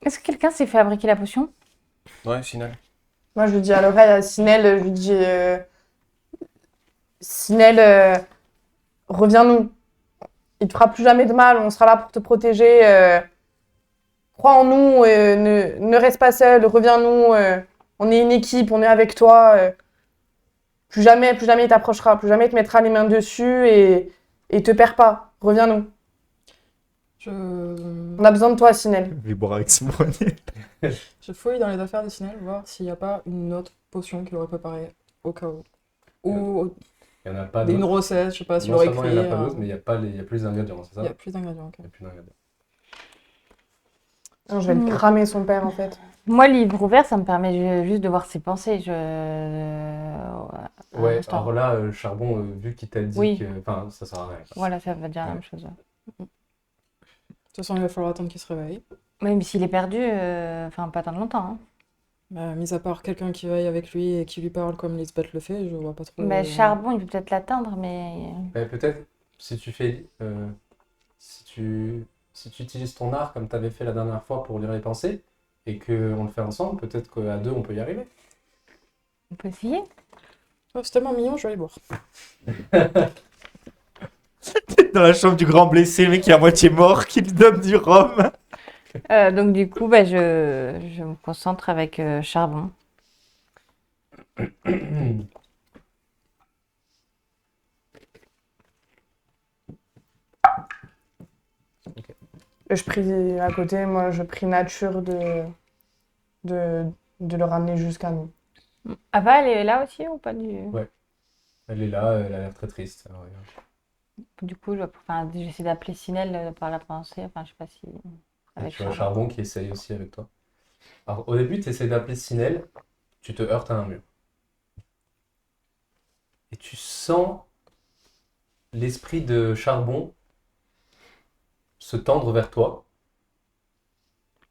Est-ce que quelqu'un s'est fait fabriquer la potion? Ouais, Sinal. Moi, je lui dis à l'oreille à Sinel, je lui dis Sinel, reviens-nous. Il te fera plus jamais de mal, on sera là pour te protéger. Crois en nous, ne reste pas seul, reviens-nous. On est une équipe, on est avec toi. Plus jamais il t'approchera, plus jamais il te mettra les mains dessus et te perds pas. Reviens-nous. On a besoin de toi, Sinel. Je vais boire avec son bonnet. Je fouille dans les affaires de Sinel, voir s'il n'y a pas une autre potion qu'il aurait préparée au cas où. Ou Il n'y en a pas une d'autres. recette, je sais pas, s'il Non aurait seulement écrit. il n'y en a pas d'autres, mais il y a plus d'ingrédients, c'est ça? Il y a plus d'ingrédients. ok. Il y a plus d'ingrédients. Non, je vais le cramer, son père, en fait. Moi, livre ouvert, ça me permet juste de voir ses pensées. Ouais, instant. alors là, Charbon, vu qu'il t'a dit Oui. que... Enfin, ça sert à rien. Voilà, ça veut dire la Ouais. même chose. De toute façon, il va falloir attendre qu'il se réveille. Même s'il est perdu, enfin, pas tant longtemps. Hein. Mis à part quelqu'un qui veille avec lui et qui lui parle comme Lisbeth le fait, je vois pas trop. Mais Charbon, il peut peut-être l'atteindre, mais. Mais peut-être, si tu fais... si tu utilises ton art comme tu avais fait la dernière fois pour lire les pensées, et qu'on le fait ensemble, peut-être qu'à deux, on peut y arriver. On peut essayer. Oh, c'est tellement mignon, je vais aller boire. Dans la chambre du grand blessé, le mec qui est à moitié mort, qui lui donne du rhum. Donc, du coup, bah, je me concentre avec Charbon. Je prie à côté, moi, je prie nature de le ramener jusqu'à nous. Ava, elle est là aussi ou pas du... Ouais. Elle est là, elle a l'air très triste. Alors, regarde. Du coup, j'essaie d'appeler Sinel par la pensée. Enfin, je sais pas si... Et Avec tu vois Charbon. Charbon qui essaye aussi avec toi. Alors, au début, tu essaies d'appeler Sinel, tu te heurtes à un mur. Et tu sens l'esprit de Charbon se tendre vers toi.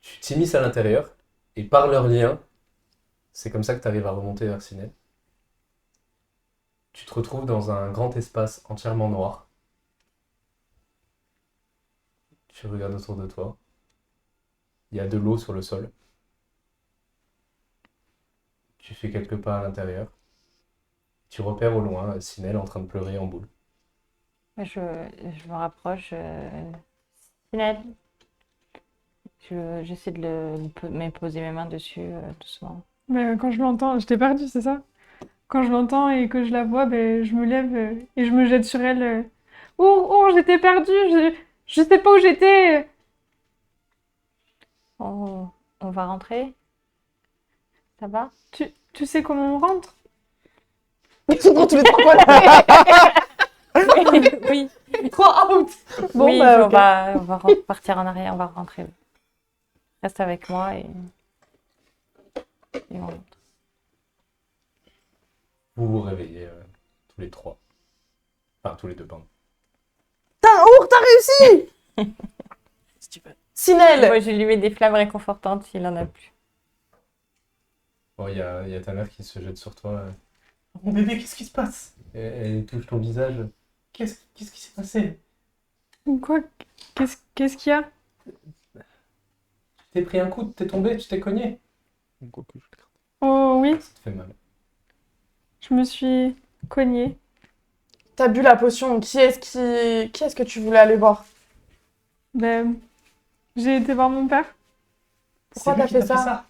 Tu t'immisces à l'intérieur, et par leur lien, c'est comme ça que tu arrives à remonter vers Sinel. Tu te retrouves dans un grand espace entièrement noir. Tu regardes autour de toi. Il y a de l'eau sur le sol. Tu fais quelques pas à l'intérieur. Tu repères au loin Sinel en train de pleurer en boule. Je me rapproche. Sinel. J'essaie de me poser mes mains dessus doucement. Mais quand je l'entends, je t'ai perdu, c'est ça? Quand je l'entends et que je la vois, ben, je me lève et je me jette sur elle. Oh, j'étais perdue, je sais pas où j'étais. On va rentrer? Ça va? Tu sais comment on rentre? Ils sont dans tous les trois coins. Oui. Trop out. Bon, Oui, bah, on ok. va repartir en arrière, on va rentrer. Reste avec moi et on rentre. Vous vous réveillez tous les trois. Enfin, tous les deux, pardon. Putain, Our, t'as réussi. Sinel. Moi, je lui mets des flammes réconfortantes s'il en a plus. Bon, il y a ta mère qui se jette sur toi. Mon bébé, qu'est-ce qui se passe? Et elle touche ton visage. Qu'est-ce qui s'est passé? Quoi? Qu'est-ce qu'il y a? Tu t'es pris un coup, t'es tombé, tu t'es cogné. Oh oui. Ça te fait mal. Je me suis cognée. T'as bu la potion. Qui est-ce que tu voulais aller voir? Ben, j'ai été voir mon père. Pourquoi C'est lui t'as qui fait t'a ça?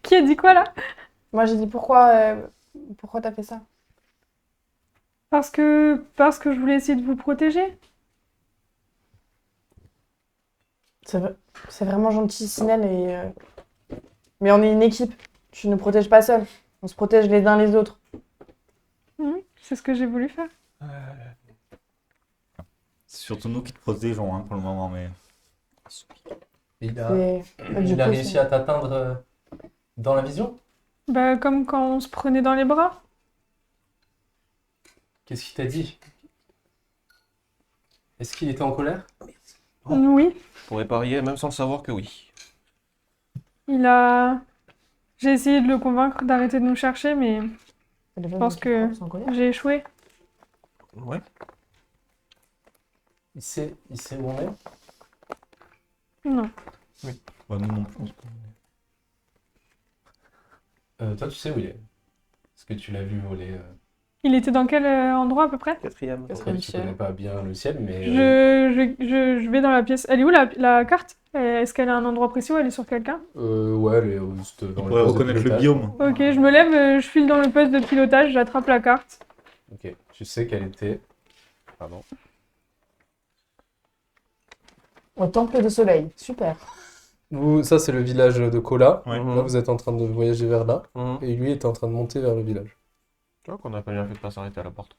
Qui a dit quoi là? Moi, j'ai dit pourquoi t'as fait ça? Parce que je voulais essayer de vous protéger. C'est vraiment gentil, Sinel, mais on est une équipe. Tu ne protèges pas seul. On se protège les uns les autres. C'est ce que j'ai voulu faire. C'est surtout nous qui te protégeons pour le moment, mais. Il a, Du il a coup, réussi à t'atteindre dans la vision? Bah, comme quand on se prenait dans les bras. Qu'est-ce qu'il t'a dit? Est-ce qu'il était en colère? Oh. Oui, Je pourrais parier, même sans le savoir, que oui. j'ai essayé de le convaincre d'arrêter de nous chercher, mais je pense que- j'ai échoué. Ouais. Il sait où on est? Non. Bah, nous non plus. Toi, tu sais où il est? Est-ce que tu l'as vu voler? Il était dans quel endroit à peu près? Quatrième. Après, tu ciel. connais pas bien le ciel, mais Je vais dans la pièce. Elle est où la carte? Est-ce qu'elle a un endroit précis ou elle est sur quelqu'un? ouais, elle est juste On dans le pourrait poste de reconnaître le pilotage. biome. Ok, je me lève, je file dans le poste de pilotage, j'attrape la carte. Ok, tu sais qu'elle était. Pardon. Au temple de soleil. Super. Ça, c'est le village de Kola. Ouais. Là, vous êtes en train de voyager vers là. Mhm. Et lui est en train de monter vers le village. Tu vois qu'on n'a pas bien fait de pas s'arrêter à la porte.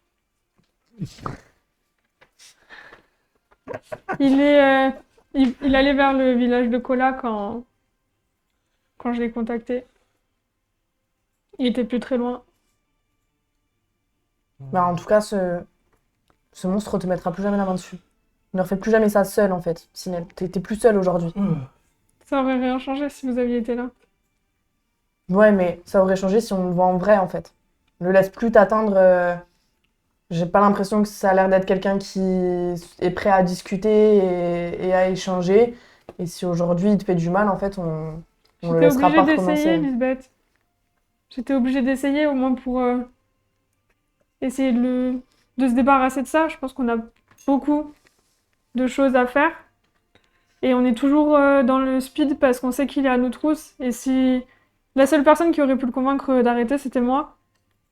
Il allait vers le village de Kola quand je l'ai contacté. Il était plus très loin. Bah, en tout cas, ce monstre te mettra plus jamais la main dessus. Ne refais plus jamais ça seul, en fait, Sinel. T'es plus seul aujourd'hui. Ça aurait rien changé si vous aviez été là. Ouais, mais ça aurait changé si on le voit en vrai, en fait. Ne le laisse plus t'atteindre. J'ai pas l'impression que ça a l'air d'être quelqu'un qui est prêt à discuter et à échanger. Et si aujourd'hui il te fait du mal, en fait, on le J'étais laissera obligée pas d'essayer, recommencer. Lisbeth. J'étais obligée d'essayer au moins pour essayer de se débarrasser de ça. Je pense qu'on a beaucoup de choses à faire. Et on est toujours dans le speed parce qu'on sait qu'il est à nos trousses. Et si la seule personne qui aurait pu le convaincre d'arrêter, c'était moi.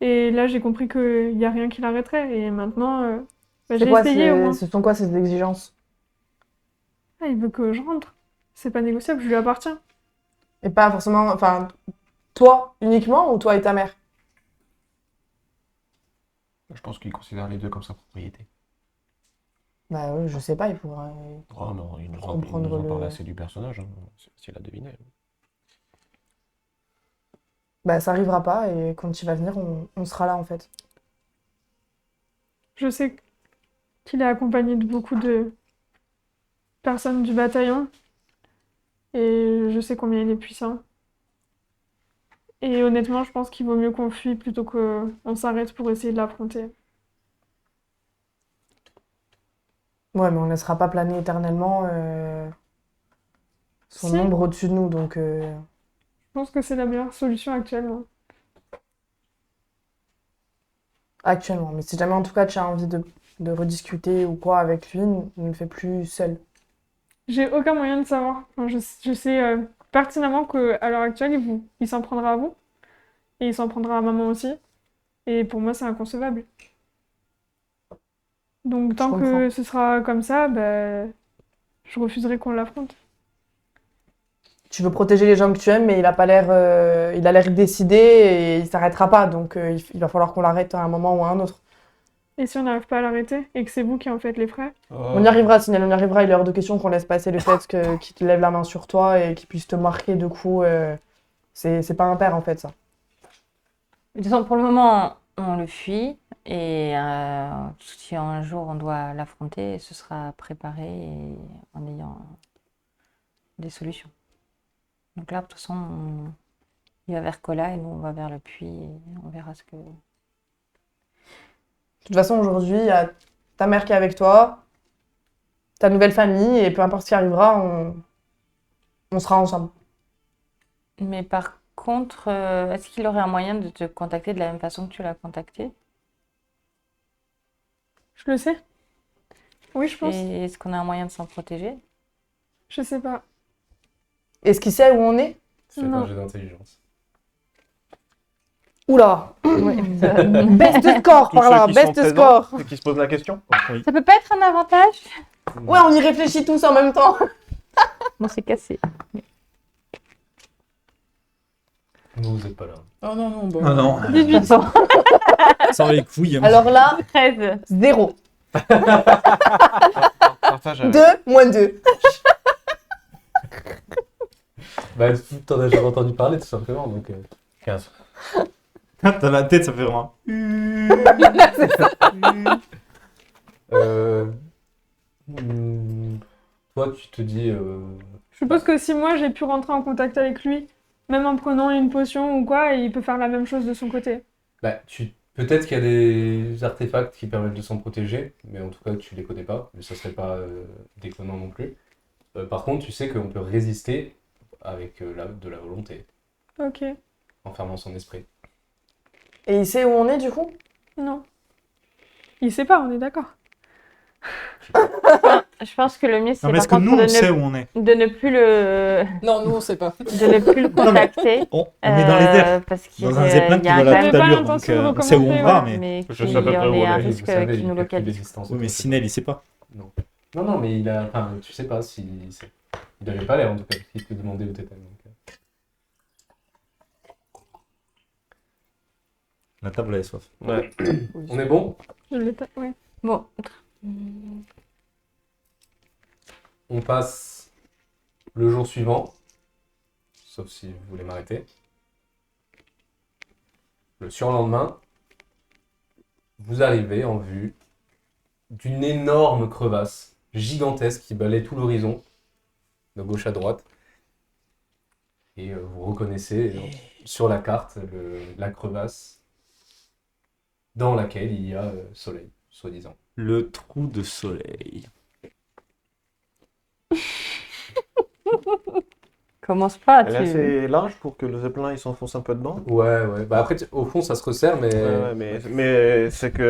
Et là, j'ai compris qu'il n'y a rien qui l'arrêterait. Et maintenant, C'est j'ai quoi, essayé au moins. ce sont quoi ces exigences? Ah, il veut que je rentre. C'est pas négociable, je lui appartiens. Et pas forcément. Enfin, toi uniquement ou toi et ta mère? Je pense qu'il considère les deux comme sa propriété. Bah oui, je sais pas, il pourra. Oh non, il nous en Comprendre le- parle assez du personnage, hein, si elle a deviné. Bah ça arrivera pas et quand il va venir, on sera là en fait. Je sais qu'il est accompagné de beaucoup de personnes du bataillon. Et je sais combien il est puissant. Et honnêtement, je pense qu'il vaut mieux qu'on fuit plutôt qu'on s'arrête pour essayer de l'affronter. Ouais, mais on laissera pas planer éternellement son Si. ombre au-dessus de nous, donc Je pense que c'est la meilleure solution actuellement. actuellement. Mais si jamais en tout cas tu as envie de rediscuter ou quoi avec lui, ne le fais plus seul. J'ai aucun moyen de savoir. Enfin, je sais pertinemment qu'à l'heure actuelle, il s'en prendra à vous. Et il s'en prendra à maman aussi. Et pour moi, c'est inconcevable. Donc tant que comprends. ce sera comme ça, bah, je refuserai qu'on l'affronte. Tu veux protéger les gens que tu aimes, mais il a pas l'air, il a l'air décidé et il s'arrêtera pas. Donc il va falloir qu'on l'arrête à un moment ou à un autre. Et si on n'arrive pas à l'arrêter et que c'est vous qui en faites les frais? On y arrivera, Signal, on y arrivera. Il est hors de question qu'on laisse passer le fait qu'il te lève la main sur toi et qu'il puisse te marquer de coups. C'est pas un père en fait, ça. De toute façon, pour le moment, on le fuit. Et si un jour on doit l'affronter, ce sera préparé et en ayant des solutions. Donc là, de toute façon, il va vers Kola et nous, on va vers le puits et on verra ce que... De toute façon, aujourd'hui, il y a ta mère qui est avec toi, ta nouvelle famille, et peu importe ce qui arrivera, on sera ensemble. Mais par contre, est-ce qu'il aurait un moyen de te contacter de la même façon que tu l'as contacté? Je le sais. Oui, je pense. Et est-ce qu'on a un moyen de s'en protéger? Je sais pas. Est-ce qu'il sait où on est? Fais Non. un jeu d'intelligence. Oula! Ouais. Baisse de score Tous par là, ceux qui baisse sont de présents score! et qui se posent la question. Ça peut pas être un avantage? Ouais, on y réfléchit tous en même temps. Bon, c'est cassé. Vous n'êtes pas là. Oh non, non, bon. Non, non. 18. Sans les couilles. Alors là, 13. 0. Partage avec. 2 moins 2. Bah, t'en as jamais entendu parler tout simplement, donc 15. Dans la tête, ça fait vraiment. Euh, Toi, tu te dis. Je suppose que si moi j'ai pu rentrer en contact avec lui, même en prenant une potion ou quoi, il peut faire la même chose de son côté. Bah, peut-être qu'il y a des artefacts qui permettent de s'en protéger, mais en tout cas, tu les connais pas, mais ça serait pas déconnant non plus. Par contre, tu sais qu'on peut résister avec de la volonté, Ok. en fermant son esprit. Et il sait où on est du coup? Non. Il sait pas, on est d'accord. Je pense que le mieux, c'est Non, mais est-ce par que contre nous, on de sait ne, où on est? de ne plus le, Non, nous, on sait pas. de ne plus le contacter. On est dans les airs. Parce qu'il Dans un zeppelin qui y a vole un à J'avais toute pas allure, donc l'intention de on sait où on recommencer, va, ouais. mais. mais Je qu'il sais à peu près y en où ait on un est, risque Vous savez, qui il nous calcule les localise. distances Oui, mais autour de Sinel, il sait pas. toi. Non. Non, mais il a. Enfin, tu sais pas si. Il avait pas l'air en tout cas, il te demandait où t'étais. La table, elle est soif. Ouais. On est bon? Je l'ai pas. Ouais. Bon. On passe le jour suivant, sauf si vous voulez m'arrêter. Le surlendemain, vous arrivez en vue d'une énorme crevasse gigantesque qui balaie tout l'horizon, de gauche à droite. Et vous reconnaissez sur la carte la crevasse dans laquelle il y a soleil, soi-disant. Le trou de soleil. Commence pas, Elle est assez large pour que le zeppelin il s'enfonce un peu dedans. Ouais. Bah après, au fond, ça se resserre, mais... Ouais, mais c'est que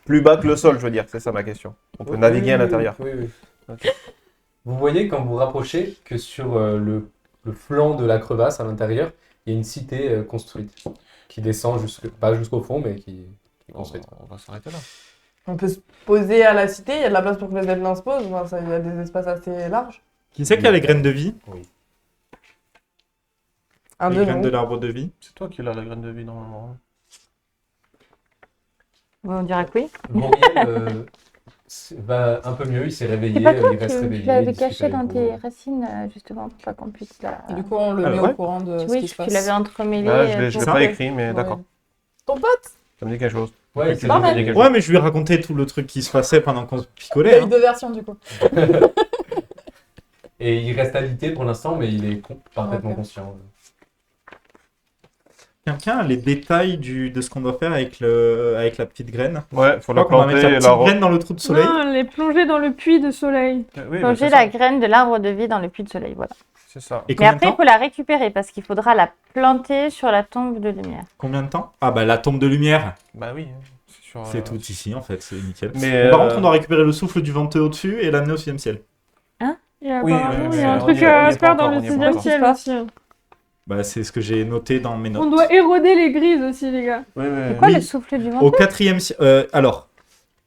plus bas que le sol, je veux dire, c'est ça ma question. On peut naviguer à l'intérieur. Oui. Ok. Vous voyez quand vous rapprochez que sur le flanc de la crevasse à l'intérieur, il y a une cité construite qui descend pas jusqu'au fond, mais qui est construite. On va s'arrêter là. On peut se poser à la cité, il y a de la place pour que les zeppelins se posent, enfin, il y a des espaces assez larges. Qui sait qu'il y a les graines de vie? Un Les de graines nous. de l'arbre de vie? C'est toi qui as la graine de vie normalement. On dirait que oui. Gauriel va un peu mieux, il s'est réveillé, il reste réveillé. tu l'avais il discute caché avec dans vous. tes racines, justement, pour pas qu'on puisse la... Du coup, on le Ah, met ouais. au courant de ce Oui, qui se tu passe. l'avais entremêlé. Ouais, je l'ai pour pas que- écrit, mais d'accord. Ton pote? Ça me dit quelque chose. Ouais, Ça me dit quelque Ouais, chose. mais je lui ai raconté tout le truc qui se passait pendant qu'on se Il y a picolait. eu deux versions, du coup. Et il reste alité pour l'instant, mais il est parfaitement Ok. conscient. Quelqu'un a les détails de ce qu'on doit faire avec la petite graine? Ouais, faut Je la crois qu'on va mettre planter la et petite la graine dans le trou de soleil. Non, elle est plongée dans le puits de soleil. Oui, mais Plonger c'est la ça. graine de l'arbre de vie dans le puits de soleil, voilà. C'est ça. Et Mais combien de après, il temps? faut la récupérer parce qu'il faudra la planter sur la tombe de lumière. Combien de temps? Ah bah la tombe de lumière. Bah oui, c'est sûr. C'est tout ici en fait, c'est nickel. Mais, Par contre, on doit récupérer le souffle du venteux au-dessus et l'amener au 6e ciel. Et Oui, apparemment, mais il y a un on truc y est- on y à est se pas faire dans encore, le on y est pas 6e encore. ciel aussi. Hein. Bah c'est ce que j'ai noté dans mes notes. On doit éroder les grises aussi, les gars. Oui, mais... C'est quoi Oui. le souffle du vent? Au 4e ciel, alors,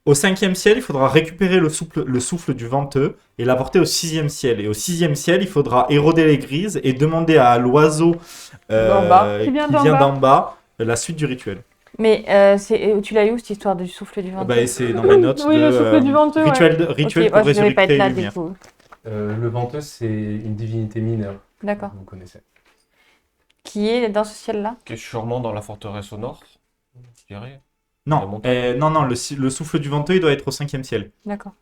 au 5e ciel, il faudra récupérer le souffle du venteux et l'apporter au 6e ciel. Et au 6e ciel, il faudra éroder les grises et demander à l'oiseau D'en bas. Qui vient qui d'en vient bas. d'en bas la suite du rituel. Mais tu l'as eu où cette histoire du souffle du vent? Bah, et c'est dans mes notes Oui, de le souffle du venteux, ouais. rituel, Ok, rituel moi, pour je devais pas être résurrecter là les du lumières. coup. Le venteux, c'est une divinité mineure, D'accord. vous connaissez. Qui est dans ce ciel-là? Qui est sûrement dans la forteresse au nord, je dirais. La Non, montagne. non, le souffle du venteux, il doit être au 5e ciel. D'accord.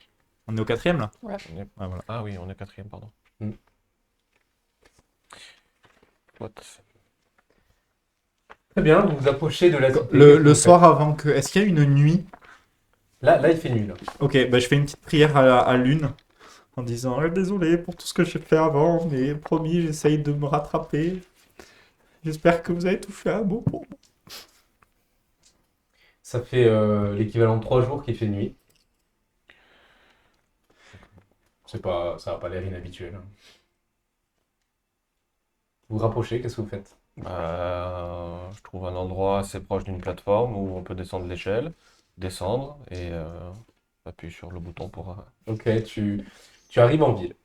On est au 4e là? On est- Ah, voilà. Ah oui, on est 4e, pardon. Mm. What? Très bien, vous vous approchez de la cité. Le soir avant que... Est-ce qu'il y a une nuit? Là, il fait nuit, là. Ok, bah, je fais une petite prière à lune en disant désolé pour tout ce que j'ai fait avant, mais promis, j'essaye de me rattraper. J'espère que vous avez tout fait à bon. Ça fait l'équivalent de 3 jours qu'il fait nuit. Ça n'a pas l'air inhabituel, hein. Vous vous rapprochez, qu'est-ce que vous faites? Je trouve un endroit assez proche d'une plateforme où on peut descendre l'échelle, descendre et appuyer sur le bouton pour. Ok, tu arrives en ville.